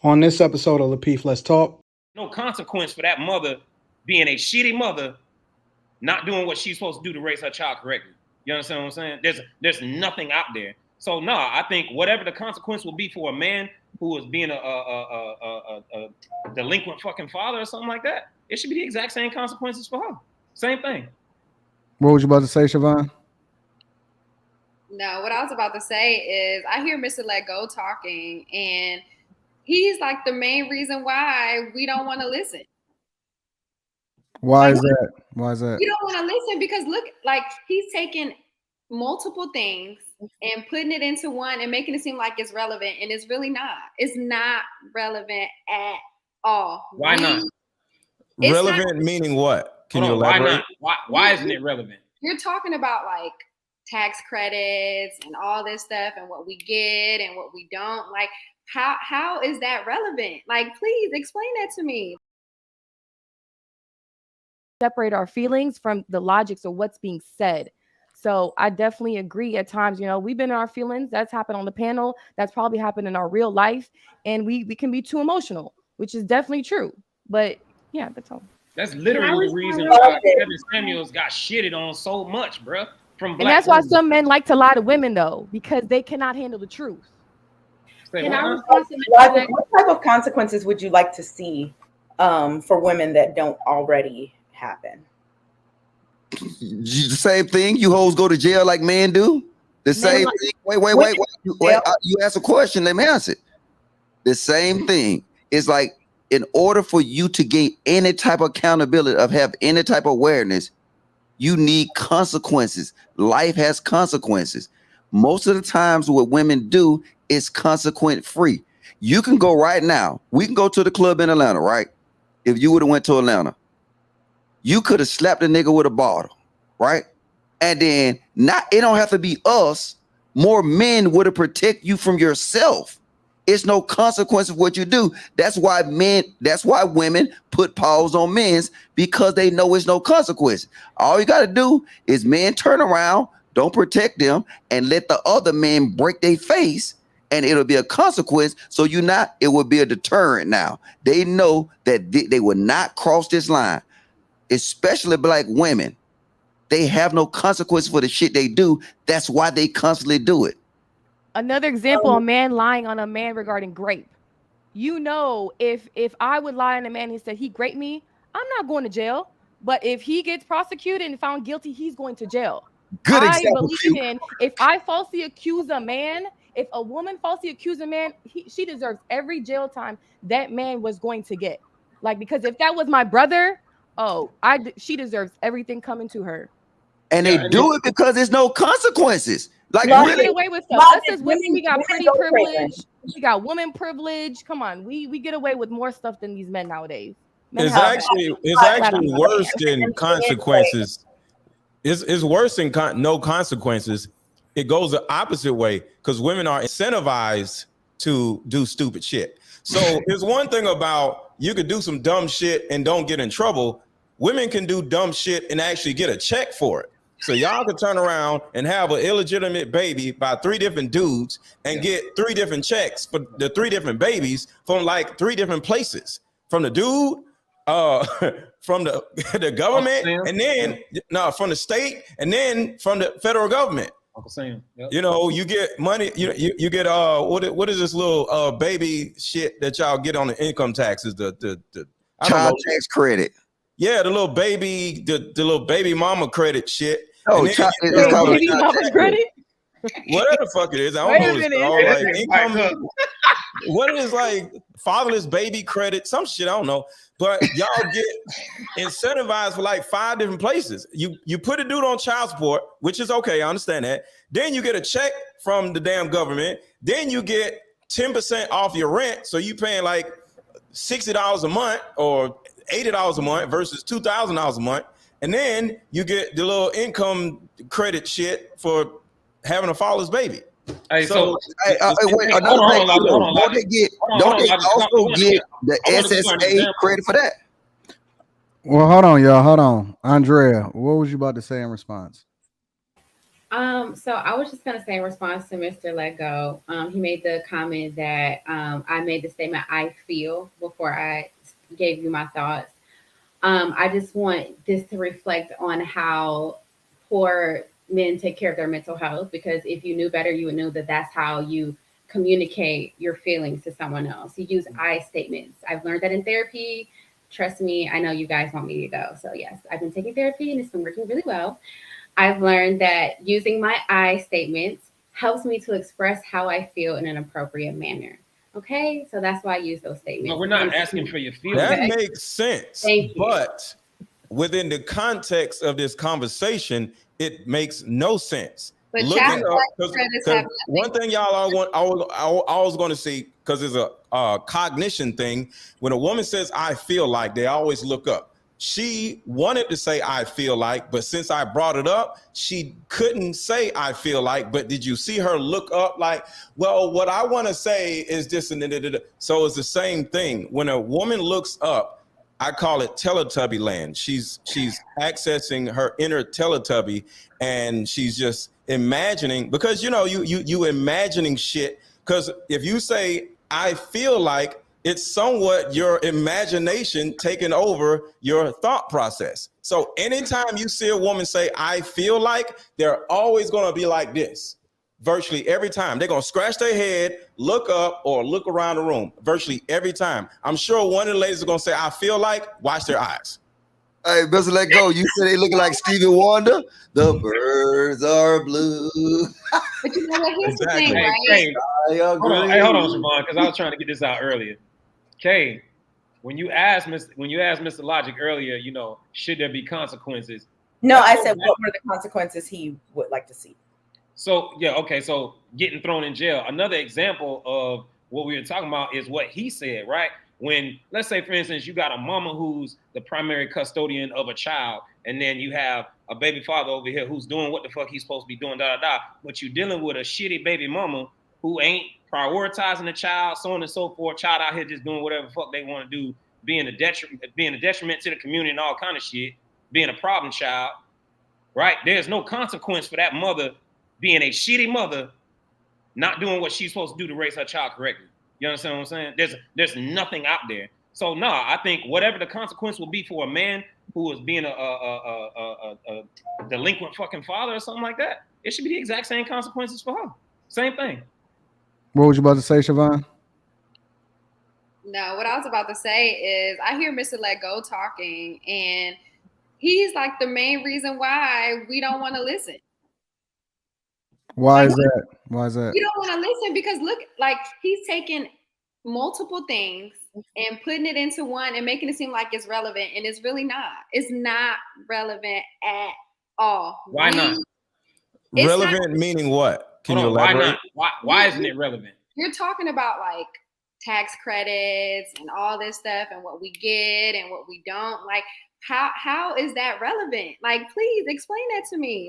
On this episode of Lapeef, Let's Talk. No consequence for that mother being a shitty mother, not doing what she's supposed to do to raise her child correctly. You understand what I'm saying? There's nothing out there. So no, I think whatever the consequence will be for a man who is being a delinquent fucking father or something like that, it should be the exact same consequences for her. Same thing. What was you about to say, Chavon? No, what I was about to say is I hear Mr. Let Go talking, and he's like the main reason why we don't want to listen. Why is that? Why is that? You don't want to listen because look, like he's taking multiple things and putting it into one and making it seem like it's relevant, and it's really not. It's not relevant at all. Why not? Relevant meaning what? Can you elaborate? Why not? Why isn't it relevant? You're talking about like tax credits and all this stuff and what we get and what we don't. Like, how is that relevant? Like, please explain that to me. Separate our feelings from the logics of what's being said. So I definitely agree at times, you know, we've been in our feelings. That's happened on the panel. That's probably happened in our real life. And we can be too emotional, which is definitely true. But yeah, that's all. That's literally the reason why Kevin Samuels got shitted on so much, bro. From black and that's why women. some men like to lie to women, though, because they cannot handle the truth. What type of consequences would you like to see for women that don't already happen? The same thing. You hoes go to jail like men do. The same thing. Wait. You ask a question, let me answer it. The same thing. It's like in order for you to gain any type of accountability, of have any type of awareness, you need consequences. Life has consequences. Most of the times what women do is consequence free. You can go right now. We can go to the club in Atlanta, right? If you would have went to Atlanta, you could have slapped a nigga with a bottle, right? And then it don't have to be us. More men would have protect you from yourself. It's no consequence of what you do. That's why women put paws on men's, because they know it's no consequence. All you got to do is men turn around, don't protect them, and let the other men break their face, and it'll be a consequence. So it will be a deterrent now. They know that they will not cross this line, especially black women. They have no consequence for the shit they do. That's why they constantly do it. Another example, a man lying on a man regarding grape. You know, if I would lie on a man and he said he raped me, I'm not going to jail. But if he gets prosecuted and found guilty, he's going to jail. Good I example. believe if I falsely accuse a man, if a woman falsely accuses a man, she deserves every jail time that man was going to get. Like, because if that was my brother, she deserves everything coming to her. And they do it because there's no consequences. Like, we get away with stuff. Us as women, we got pretty privilege. We got woman privilege. Come on, we get away with more stuff than these men nowadays. It's actually worse than consequences. It's worse than no consequences. It goes the opposite way because women are incentivized to do stupid shit. So there's one thing about you could do some dumb shit and don't get in trouble. Women can do dumb shit and actually get a check for it. So y'all could turn around and have an illegitimate baby by 3 different dudes and get 3 different checks for the 3 different babies from like 3 different places. From the dude, from the government, and then from the state, and then from the federal government. Uncle Sam. Yep. You know, you get money. You get what is this little baby shit that y'all get on the income taxes? The child tax credit. Yeah, the little baby mama credit shit. Oh, it's called baby mama credit. Whatever the fuck it is, I don't know. It's like income. What is like fatherless baby credit? Some shit I don't know. But y'all get incentivized for like 5 different places. You put a dude on child support, which is okay, I understand that. Then you get a check from the damn government. Then you get 10% off your rent, so you paying like $60 a month or $80 a month versus $2,000 a month. And then you get the little income credit shit for having a fatherless baby. Hey, so wait, another thing, don't they also get the SSA credit for that? Well, hold on, y'all. Hold on. Andrea, what was you about to say in response? So I was just gonna say in response to Mr. Let Go, he made the comment that I made the statement I feel before I gave you my thoughts. I just want this to reflect on how poor men take care of their mental health, because if you knew better, you would know that that's how you communicate your feelings to someone else. You use I statements. I've learned that in therapy. Trust me, I know you guys want me to go. So yes, I've been taking therapy and it's been working really well. I've learned that using my I statements helps me to express how I feel in an appropriate manner. Okay, so that's why I use those statements. No, we're not asking for your feelings. That makes sense. Thank you. But within the context of this conversation, it makes no sense. But Looking up, credits have one thing y'all always going to see, because it's a cognition thing. When a woman says "I feel like," they always look up. She wanted to say "I feel like," but since I brought it up, she couldn't say "I feel like." But did you see her look up like, well, what I want to say is this and da. So it's the same thing. When a woman looks up, I call it Teletubby land. She's accessing her inner Teletubby, and she's just imagining, because you imagining shit. Because if you say "I feel like," it's somewhat your imagination taking over your thought process. So anytime you see a woman say "I feel like," they're always going to be like this. Virtually every time they're going to scratch their head, look up, or look around the room. Virtually every time. I'm sure one of the ladies is going to say "I feel like," watch their eyes. Hey, Mr. Let Go, you said they looking like Stevie Wonder? The birds are blue. But you know what? Here's the thing, Hey, right? Kay, hold on, Chavon, because I was trying to get this out earlier. Kay, when you asked Mr. Logic earlier, should there be consequences? No, I said what were the consequences he would like to see. So yeah, okay. So getting thrown in jail. Another example of what we were talking about is what he said, right? When, let's say, for instance, you got a mama who's the primary custodian of a child, and then you have a baby father over here who's doing what the fuck he's supposed to be doing, but you're dealing with a shitty baby mama who ain't prioritizing the child, so on and so forth. Child out here just doing whatever the fuck they want to do, being a detriment to the community and all kind of shit, being a problem child, right? There's no consequence for that mother being a shitty mother, not doing what she's supposed to do to raise her child correctly. You understand what I'm saying? There's nothing out there. So no, I think whatever the consequence will be for a man who is being a delinquent fucking father or something like that, it should be the exact same consequences for her. Same thing. What was you about to say, Chavon? No, what I was about to say is I hear Mr. Let Go talking, and he's like the main reason why we don't want to listen. Why is that? Why is that? You don't want to listen because look, like he's taking multiple things and putting it into one and making it seem like it's relevant, and it's really not. It's not relevant at all. Why not? Relevant meaning what? Can you elaborate? Why not? Why isn't it relevant? You're talking about like tax credits and all this stuff and what we get and what we don't. Like, how is that relevant? Like, please explain that to me.